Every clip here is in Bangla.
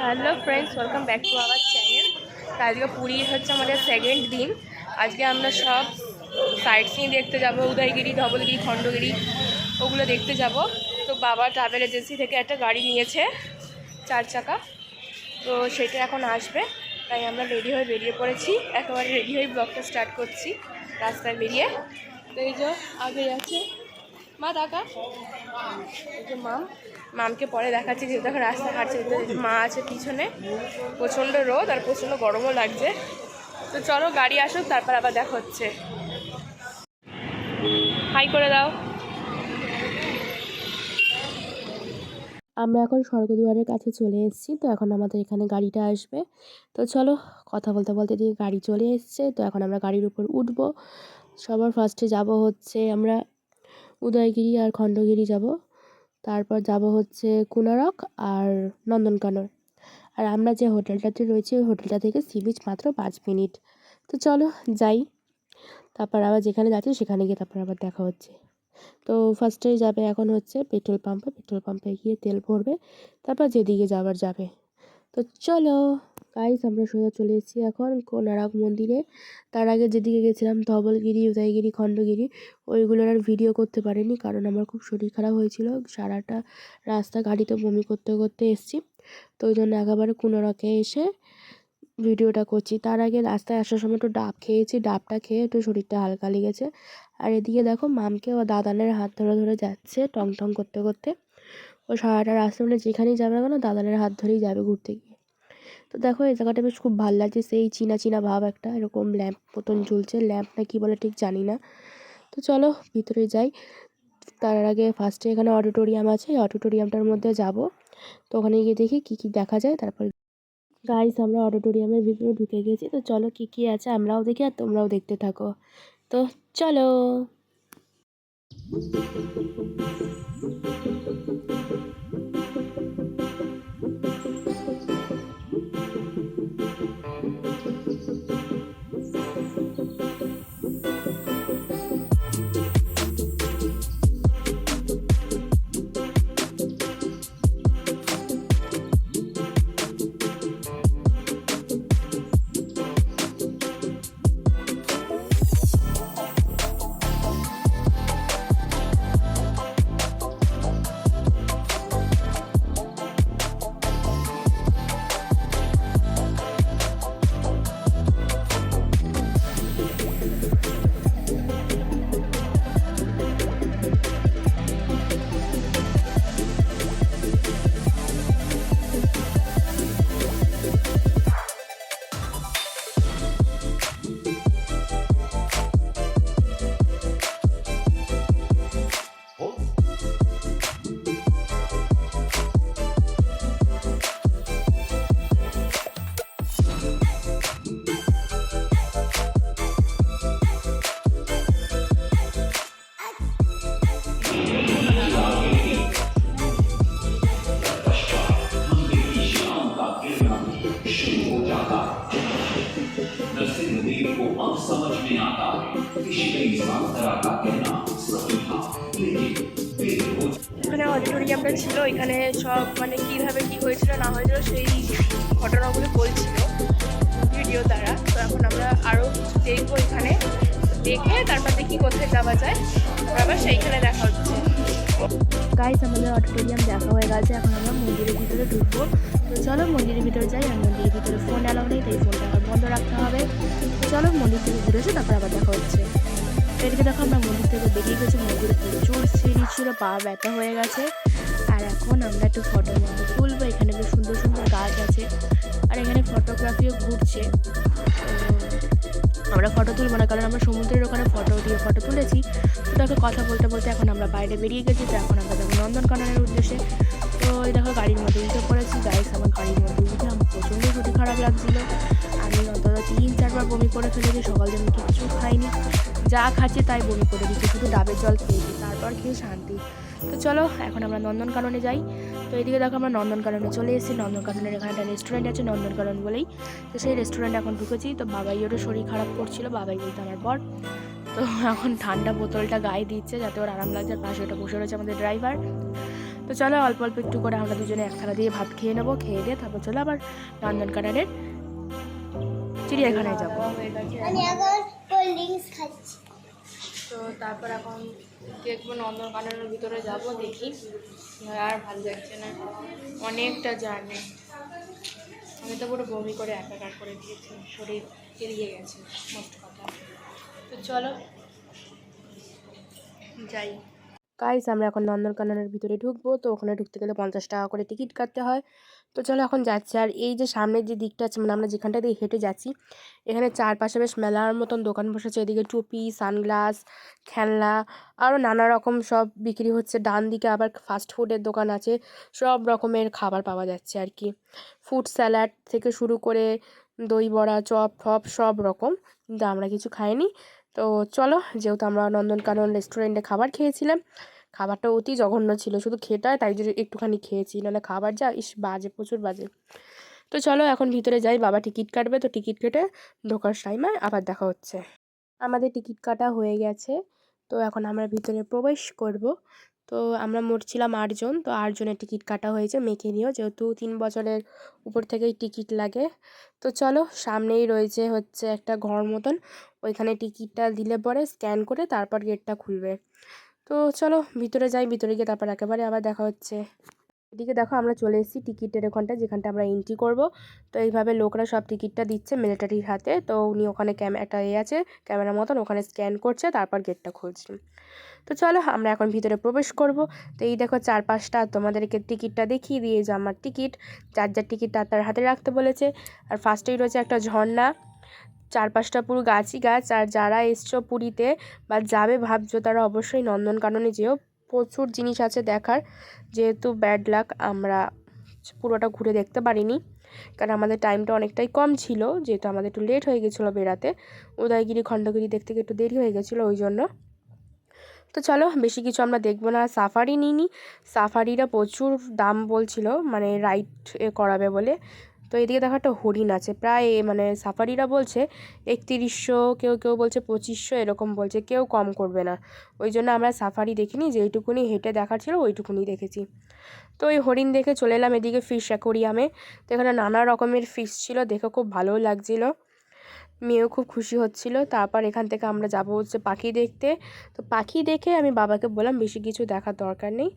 Hello friends, welcome back to our channel. আজকে পুরীর হচ্ছে আমাদের সেকেন্ড দিন। আজকে আমরা সব সাইট সিন দেখতে যাব, উদয়গিরি, ধবলগিরি, খণ্ডগিরি, ওগুলো দেখতে যাব। তো বাবা ট্রাভেল এজেন্সি থেকে একটা গাড়ি নিয়েছে 4 চাকা, তো সেটা এখন আসবে। তাই আমরা রেডি হয়ে বেরিয়ে পড়েছি, একেবারে রেডি হয়ে ব্লগটা স্টার্ট করছি রাস্তায় বেরিয়ে। তো এই যে আগে আছে মা টাকা, এই যে মামকে পরে দেখাচ্ছি, যেহেতু এখন রাস্তা হাঁটছে। মা আছে পিছনে, প্রচণ্ড রোদ আর প্রচণ্ড গরমও লাগছে। তো চলো গাড়ি আসুক, তারপর আবার দেখা হচ্ছে। হাই করে দাও। আমরা এখন স্বর্গদুয়ারের কাছে চলে এসেছি। তো এখন আমাদের এখানে গাড়িটা আসবে। তো চলো, কথা বলতে বলতে দিয়ে গাড়ি চলে এসছে। তো এখন আমরা গাড়ির উপর উঠবো। সবার ফার্স্টে যাব হচ্ছে আমরা উদয়গিরি আর খণ্ডগিরি যাব, তারপর যাব হচ্ছে কোনারক আর নন্দনকানন। আর আমরা যে হোটেলটাতে রয়েছি ওই হোটেলটা থেকে সি বিচ মাত্র 5 মিনিট। তো চলো যাই, তারপর আবার যেখানে যাচ্ছি সেখানে গিয়ে তারপর আবার দেখা হচ্ছে। তো ফার্স্টেই যাবে এখন হচ্ছে পেট্রোল পাম্পে গিয়ে তেল ভরবে, তারপর যেদিকে যাবার যাবে। তো চলো গাইস, আমরা সোজা চলে এসেছি এখন কোনারক মন্দিরে। তার আগে যেদিকে গেছিলাম ধবলগিরি, উদয়গিরি, খণ্ডগিরি, ওইগুলোর আর ভিডিও করতে পারিনি, কারণ আমার খুব শরীর খারাপ হয়েছিল। সারাটা রাস্তা গাড়িতে বমি করতে করতে এসেছি। তো ওই জন্য একেবারে কোনারকে এসে ভিডিওটা করছি। তার আগে রাস্তায় আসার সময় একটু ডাব খেয়েছি, ডাবটা খেয়ে একটু শরীরটা হালকা লেগেছে। আর এদিকে দেখো মামকে ও দাদানের হাত ধরে ধরে যাচ্ছে টং টং করতে করতে। ও সারাটা রাস্তা মানে যেখানেই যাবে না কেন দাদানের হাত ধরেই যাবে ঘুরতে গিয়ে। তো দেখো এই জায়গাটা বেশ খুব ভালো লাগছে, সেই চীনা চীনা ভাব একটা, এরকম ল্যাম্প মতন ঝুলছে, ল্যাম্প না কি বলে ঠিক জানি না। তো চলো ভিতরে যাই। তার আগে ফার্স্টে এখানে অডিটোরিয়াম আছে, এই অডিটোরিয়ামটার মধ্যে যাব। তো ওখানে গিয়ে দেখি কী কী দেখা যায়। তারপর গাইস আমরা অডিটোরিয়ামের ভিতরে ঢুকে গেছি। তো চলো কী কী আছে আমরাও দেখি আর তোমরাও দেখতে থাকো। তো চলো। नरसिंहदेव को अब समझ में आता है कि शिव इंसान तरह का कहना सही था, लेकिन এখানে অডিটোরিয়ামটা ছিল, এখানে সব মানে কীভাবে কী হয়েছিল না হয়েছিল সেই ঘটনাগুলো বলছিল ভিডিও দ্বারা। তো এখন আমরা আরও কিছু দেখবো এখানে, দেখে তারপর দেখি কোথায় যাওয়া যায়, আবার সেইখানে দেখা হচ্ছে। গাইস আমাদের অডিটোরিয়াম দেখা হয়ে গেছে, এখন আমরা মন্দিরের ভিতরে ঢুকবো। তো চলো মন্দিরের ভিতরে যাই। আর মন্দিরের ভিতরে ফোন অ্যালাউ নেই, তাই ফোনটা আবার বন্ধ রাখতে হবে। চলো মন্দির থেকে ঘুরে এসে তারপর আবার দেখা হচ্ছে। এদিকে দেখো আমরা মন্দির থেকে বেরিয়ে গেছি, মন্দিরে প্রচুর সিঁড়ি ছিল, পা ব্যথা হয়ে গেছে। আর এখন আমরা একটু ফটোর মতো তুলবো। এখানে বেশ সুন্দর সুন্দর গাছ আছে, আর এখানে ফটোগ্রাফিও ঘুরছে। আমরা ফটো তুলবো না, কারণ আমরা সমুদ্রের ওখানে ফটো তুলেছি। তো দেখো কথা বলতে বলতে এখন আমরা বাইরে বেরিয়ে গেছি। তো এখন আমরা যাবো নন্দনকাননের উদ্দেশ্যে। তো এই দেখো গাড়ির মধ্যে উঠে পড়েছি। গাইস আমার গাড়ির মধ্যে উঠে আমার প্রচণ্ড শরীর খারাপ লাগছিলো। আমি অন্তত 3-4 বার বমি করে ফেলেছি। সকাল দিন কিছু খাইনি, যা খাচ্ছি তাই বমি করে দিচ্ছি, শুধু ডাবের জল খেয়েছি, তারপর খেয়ে শান্তি। তো চলো এখন আমরা নন্দনকাননে যাই। তো এদিকে দেখো আমরা নন্দনকাননে চলে এসেছি। নন্দনকাননের এখানে একটা রেস্টুরেন্ট আছে নন্দনকানন বলেই, তো সেই রেস্টুরেন্টে এখন ঢুকেছি। তো বাবাইয়েরও শরীর খারাপ করছিল, বাবাই বলতে আমার বর। তো এখন ঠান্ডা বোতলটা গায়ে দিচ্ছে যাতে ওর আরাম লাগছে, আর পাশে ওটা বসে রয়েছে আমাদের ড্রাইভার। তো চলো অল্প অল্প একটু করে আমরা দুজনে এক থালা দিয়ে ভাত খেয়ে নেবো, খেয়ে দিয়ে তারপর চলো আবার নন্দনকাননের চিড়িয়াখানায় যাবো। তো তারপর এখন দেখবো নন্দনকাননের ভিতরে যাব, দেখি। আর ভালো লাগছে না, অনেকটা জার্নি। আমি তো পুরো বমি করে একাকার করে দিয়েছি, শরীর এড়িয়ে গেছে মোট কথা। তো চলো যাই। গাইস আমরা এখন নন্দনকাননের ভিতরে ঢুকবো, তো ওখানে ঢুকতে গেলে 50 টাকা করে টিকিট কাটতে হয়। তো চলো এখন যাচ্ছি। আর এই যে সামনের যে দিকটা আছে, মানে আমরা যেখানটা দিয়ে হেঁটে যাচ্ছি, এখানে চারপাশে বেশ মেলার মতন দোকান বসেছে। এদিকে টুপি, সানগ্লাস, খেলনা, আরও নানা রকম সব বিক্রি হচ্ছে। ডান দিকে আবার ফাস্ট ফুডের দোকান আছে, সব রকমের খাবার পাওয়া যাচ্ছে আর কি। ফুড স্যালাড থেকে শুরু করে দই বড়া, চপ ফপ সব রকম, কিন্তু আমরা কিছু খাইনি। তো চলো, যেহেতু আমরা নন্দনকানন রেস্টুরেন্টে খাবার খেয়েছিলাম, খাবারটা অতি জঘন্য ছিল, শুধু খেতে হয় তাই জন্য একটুখানি খেয়েছি, নাহলে খাবার যা বাজে, প্রচুর বাজে। তো চলো এখন ভিতরে যাই, বাবা টিকিট কাটবে, তো টিকিট কেটে ঢোকার টাইমে আবার দেখা হচ্ছে। আমাদের টিকিট কাটা হয়ে গেছে, তো এখন আমরা ভিতরে প্রবেশ করব। তো আমরা মোট ছিলাম 8 জন, তো 8 জনের টিকিট কাটা হয়েছে, মেখে নিও, যেহেতু 3 বছরের উপর থেকেই টিকিট লাগে। তো চলো, সামনেই রয়েছে হচ্ছে একটা ঘর মতন, ওইখানে টিকিটটা দিলে পরে স্ক্যান করে তারপর গেটটা খুলবে। তো চলো ভিতরে যাই, ভিতরে গিয়ে তারপর একেবারে আবার দেখা হচ্ছে। এদিকে দেখো আমরা চলে এসেছি টিকিটের ওখানটা, যেখানটা আমরা এন্ট্রি করব। তো এইভাবে লোকরা সব টিকিটটা দিচ্ছে মিলিটারির হাতে, তো উনি ওখানে একটা আছে ক্যামেরার মতন, ওখানে স্ক্যান করছে, তারপর গেটটা খুলছে। তো চলো আমরা এখন ভিতরে প্রবেশ করব। তো এই দেখো 4-5টা তোমাদেরকে টিকিটটা দেখিয়ে দিয়ে যে আমার টিকিট, যার যার টিকিট তার হাতে রাখতে বলেছে। আর ফার্স্টেই রয়েছে একটা ঝর্ণা, 4-5টা পুরো গাছই গাছ। আর যারা এসছো পুরীতে বা যাবে ভাবছো, তারা অবশ্যই নন্দনকাননে যেও, প্রচুর জিনিস আছে দেখার। যেহেতু ব্যাড লাক আমরা পুরোটা ঘুরে দেখতে পারিনি, কারণ আমাদের টাইমটা অনেকটাই কম ছিল, যেহেতু আমাদের একটু লেট হয়ে গেছিলো বেরাতে, উদয়গিরি খণ্ডগিরি দেখতে একটু দেরি হয়ে গেছিলো ওই জন্য। তো চলো বেশি কিছু আমরা দেখবো না। সাফারি নিইনি, সাফারিরা প্রচুর দাম বলছিল, মানে রাইড করাবে বলে। তো এদিকে দেখো একটা হরিণ আছে, প্রায় মানে সাফারিরা বলছে 3100, কেউ কেউ বলছে 2500, এরকম বলছে, কেউ কম করবে না। ওই জন্য আমরা সাফারি দেখিনি, যেইটুকুনি হেঁটে দেখার ছিল ওইটুকুনি দেখেছি। তো ওই হরিণ দেখে চলে এলাম এদিকে ফিশ অ্যাকোরিয়ামে। তো এখানে নানা রকমের ফিশ ছিল, দেখে খুব ভালোও লাগছিলো, মেয়েও খুব খুশি হচ্ছিল। তারপর এখান থেকে আমরা যাব হচ্ছে পাখি দেখতে। তো পাখি দেখে আমি বাবাকে বললাম বেশি কিছু দেখার দরকার নেই।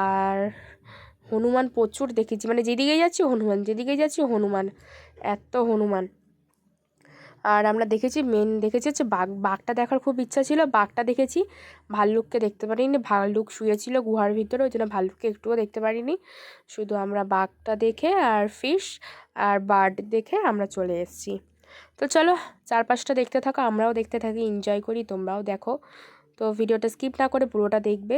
আর হনুমান প্রচুর দেখেছি, মানে যেদিকেই যাচ্ছি হনুমান, যেদিকেই যাচ্ছি হনুমান, এত হনুমান। আর আমরা দেখেছি, দেখেছি হচ্ছে বাঘটা দেখার খুব ইচ্ছা ছিল, বাঘটা দেখেছি, ভাল্লুককে দেখতে পারিনি, ভাল্লুক শুয়েছিল গুহার ভিতরে, ওই জন্য ভাল্লুককে একটুও দেখতে পারিনি। শুধু আমরা বাঘটা দেখে আর ফিশ আর বার্ড দেখে আমরা চলে এসেছি। তো চলো 4-5টা দেখতে থাকো, আমরাও দেখতে থাকি, এনজয় করি, তোমরাও দেখো। তো ভিডিওটা স্কিপ না করে পুরোটা দেখবে।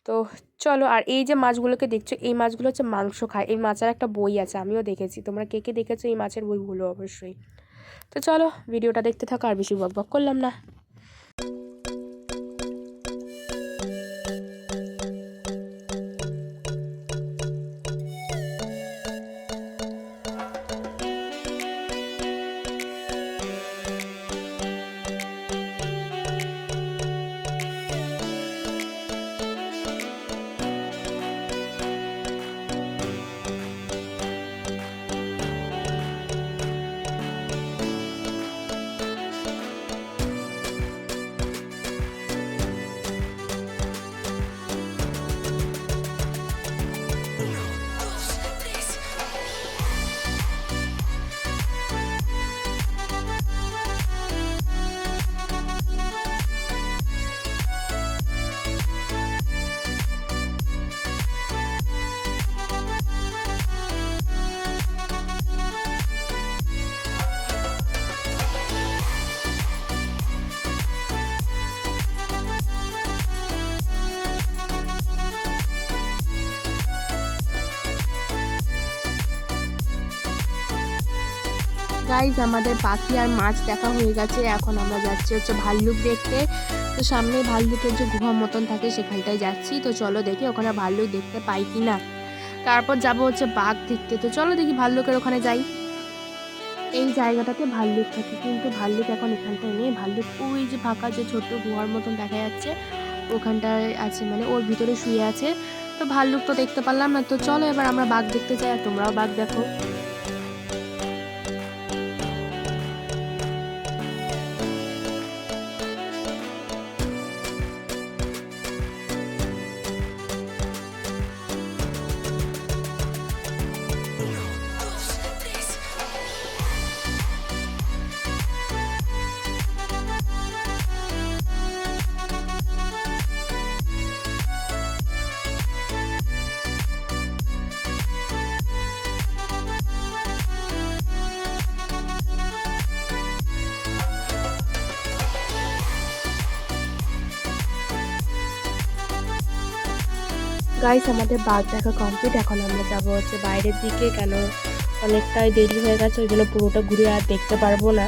তো চলো, আর এই যে মাছগুলোকে দেখছো, এই মাছগুলো হচ্ছে মাংস খায়। এই মাছের একটা বই আছে, আমিও দেখেছি, তোমরা কে কে দেখেছো এই মাছের বইগুলো অবশ্যই। তো চলো ভিডিওটা দেখতে থাকো, আর বেশি বকবক করলাম না। গাইজ আমাদের পাখি আর মাছ দেখা হয়ে গেছে, এখন আমরা যাচ্ছি হচ্ছে ভাল্লুক দেখতে। তো সামনে ভাল্লুকের যে গুহা মতন থাকে সেখানটায় যাচ্ছি। তো চলো দেখি ওখানে ভাল্লুক দেখতে পাই কি না। তারপর যাব হচ্ছে বাঘ দেখতে। তো চলো দেখি ভাল্লুকের ওখানে যাই। এই জায়গাটাতে ভাল্লুক থাকে, কিন্তু ভাল্লুক এখন এখানটায় নেই। ভাল্লুক ওই যে ফাঁকা যে ছোট্ট গুহার মতন দেখা যাচ্ছে ওখানটায় আছে, মানে ওর ভিতরে শুয়ে আছে। তো ভাল্লুক তো দেখতে পারলাম না। তো চলো এবার আমরা বাঘ দেখতে যাই, আর তোমরাও বাঘ দেখো। গাইস আমাদের বাঘ দেখা কমপ্লিট। এখন আমরা যাবো হচ্ছে বাইরের দিকে, কেন অনেকটাই দেরি হয়ে গেছে, ওই জন্য পুরোটা ঘুরে আর দেখতে পারবো না।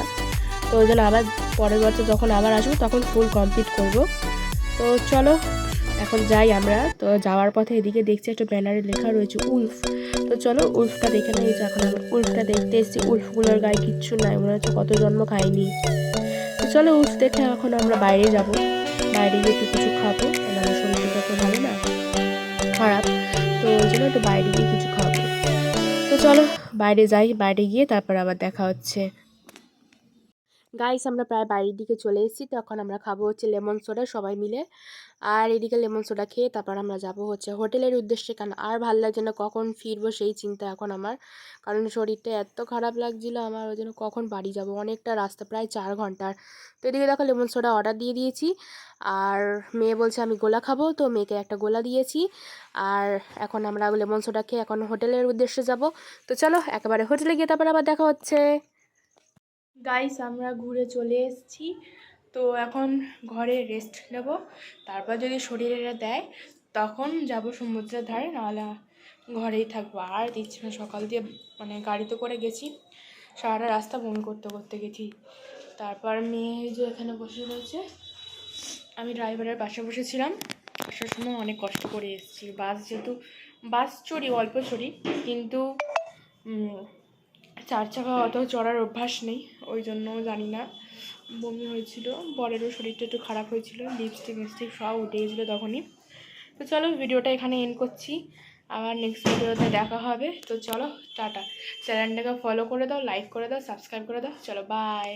তো ওই জন্য আবার পরের বছর যখন আবার আসবো তখন ফুল কমপ্লিট করব। তো চলো এখন যাই আমরা। তো যাওয়ার পথে এদিকে দেখছি একটা ব্যানারে লেখা রয়েছে উলফ। তো চলো উলফটা দেখে নেই। এখন আমরা উলফটা দেখতে এসেছি। উলফগুলোর গায়ে কিচ্ছু নাই, মনে হচ্ছে কত জন্ম খাইনি। তো চলো উলফ দেখে এখন আমরা বাইরে যাব। বাইরে গিয়ে একটু কিছু খাবো, কেন আমার শরীরটা তো ভালো না, খারাপ। তো ওই জন্য একটু বাইরে গিয়ে কিছু খাবো। তো চলো বাইরে যাই, বাইরে গিয়ে তারপর আবার দেখা হচ্ছে। গাইস আমরা প্রায় বাড়ির দিকে চলে এসেছি। তো এখন আমরা খাবো হচ্ছে লেমন সোডা সবাই মিলে। আর এদিকে লেমন সোডা খেয়ে তারপর আমরা যাব হচ্ছে হোটেলের উদ্দেশ্যে। কারণ আর ভালো লাগছে না, কখন ফিরবো সেই চিন্তা এখন আমার। কারণ শরীরটা এত খারাপ লাগছিল আমার, ওই জন্য কখন বাড়ি যাব, অনেকটা রাস্তা, প্রায় 4 ঘন্টার। তো এদিকে দেখো লেমন সোডা অর্ডার দিয়ে দিয়েছি। আর মেয়ে বলছে আমি গোলা খাবো, তো মেয়েকে একটা গোলা দিয়েছি। আর এখন আমরা লেমন সোডা খেয়ে এখন হোটেলের উদ্দেশ্যে যাব। তো চলো একেবারে হোটেলে গিয়ে তারপর আবার দেখা হচ্ছে। গাইস আমরা ঘুরে চলে এসেছি। তো এখন ঘরে রেস্ট নেব, তারপর যদি শরীরে দেয় তখন যাব সমুদ্রের ধারে, নাহলে ঘরেই থাকবো। আর দিচ্ছি না, সকাল দিয়ে মানে গাড়িতে করে গেছি, সারা রাস্তা বমি করতে করতে গেছি। তারপর মেয়ে যে এখানে বসে রয়েছে, আমি ড্রাইভারের পাশে বসেছিলাম। আসার সময় অনেক কষ্ট করে এসেছি। বাস যেহেতু বাস চড়ি, অল্প চড়ি, কিন্তু 4 চাকা অত চড়ার অভ্যাস নেই, ওই জন্য জানি না বমি হয়েছিল। বরেরও শরীরটা একটু খারাপ হয়েছিল, লিপস্টিক সব উঠে গেছিলো তখনই। তো চলো ভিডিওটা এখানে এন্ড করছি, আবার নেক্সট ভিডিওতে দেখা হবে। তো চলো টাটা। চ্যানেলটাকে ফলো করে দাও, লাইক করে দাও, সাবস্ক্রাইব করে দাও। চলো বাই।